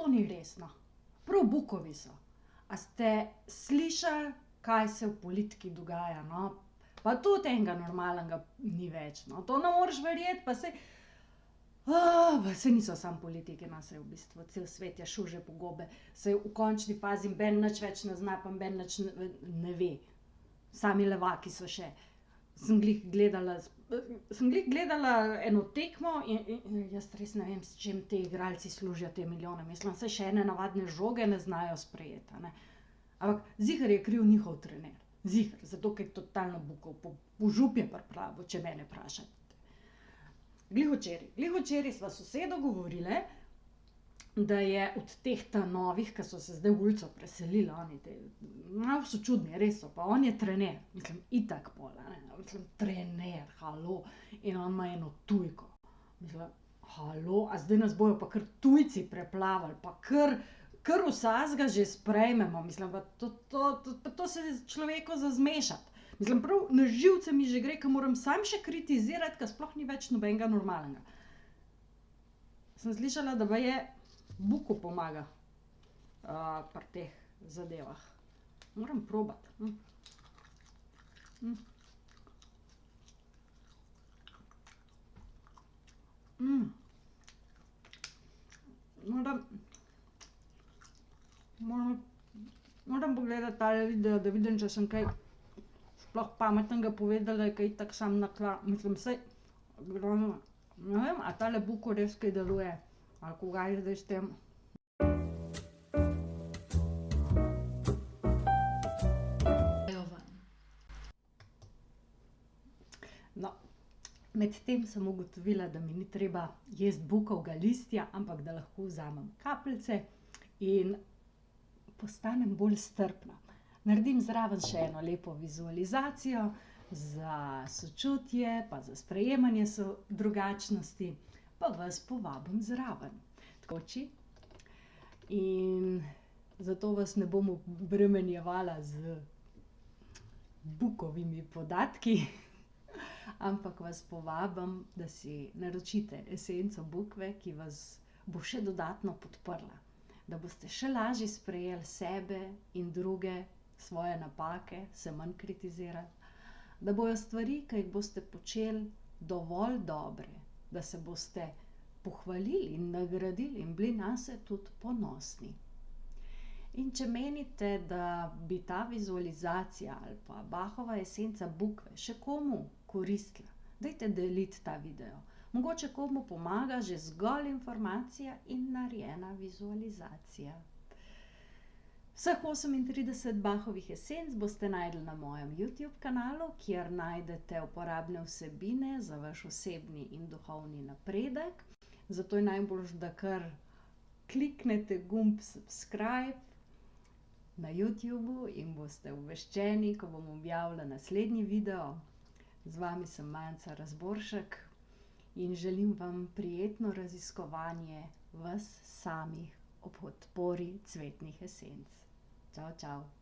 ni res, no. Prav bukovi so. A ste slišali, kaj se v politiki dogaja, no? Pa tudi enega normalnega ni več, no. To ne moreš verjeti, pa saj saj niso samo politiki, no, saj v bistvu cel svet je šuže pogobe. Saj v končni fazi noben nič več ne zna, pa noben nič ne ve. Sami levaki so še. Sem glih gledala eno tekmo in jaz res ne vem, s čim ti igralci služijo te milijone. Mislim, saj še ene navadne žoge ne znajo sprejeti, a ne. Ampak ziher je kriv njihov trener. Ziher, zato ker je totalno bukov. Po žup je pripravil, če mene vprašate. Glih včeraj sva s sosedo govorile, da je od teh novih, ki so se zdaj v ulico preselili, oni malo so čudni, res so, pa on je trener, mislim, itak pol, a ne, mislim, trener, halo, in on ima eno tujko. Mislim, halo, a zdaj nas bojo pa kar tujci preplavili, pa kar vsakega že sprejmemo, mislim, pa to se človeku zazmešati. Mislim, prav na živce mi že gre, ke moram sam še kritizirati, ke sploh ni več nobenega normalnega. Sem slišala, da baje buku pomaga pri teh zadevah. Moram probati. Moram pogledati tale video, da vidim, če sem kaj sploh pametnega povedala, ke itak samo mislim, saj, ne vem, a tale buko res kaj deluje, ali kaj je zdaj s tem. No, medtem sem ugotovila, da mi ni treba jesti bukovega listja, ampak da lahko vzamem kapljice in postanem bolj strpna. Naredim zraven še eno lepo vizualizacijo za sočutje, pa za sprejemanje drugačnosti, pa vas povabim zraven. Oči. In zato vas ne bom obremenjevala z bukovimi podatki, ampak vas povabim, da si naročite esenco bukve, ki vas bo še dodatno podprla. Da boste še lažje sprejeli sebe in druge, svoje napake, se manj kritizirali. Da bojo stvari, ki jih boste počeli, dovolj dobre, da se boste pohvalili in nagradili in bili nase tudi ponosni. In če menite, da bi ta vizualizacija ali pa Bachova esenca bukve še komu koristila, dajte deliti ta video. Mogoče komu pomaga že zgolj informacija in narejena vizualizacija. Vseh 38 Bachovih esenc boste našli na mojem YouTube kanalu, kjer najdete uporabne vsebine za vaš osebni in duhovni napredek. Zato je najboljše, da kar kliknete gumb subscribe na YouTubu in boste obveščeni, ko bom objavila naslednji video. Z vami sem Manca Razboršek in želim vam prijetno raziskovanje vas samih ob podpori cvetnih esenc. Čau, čau.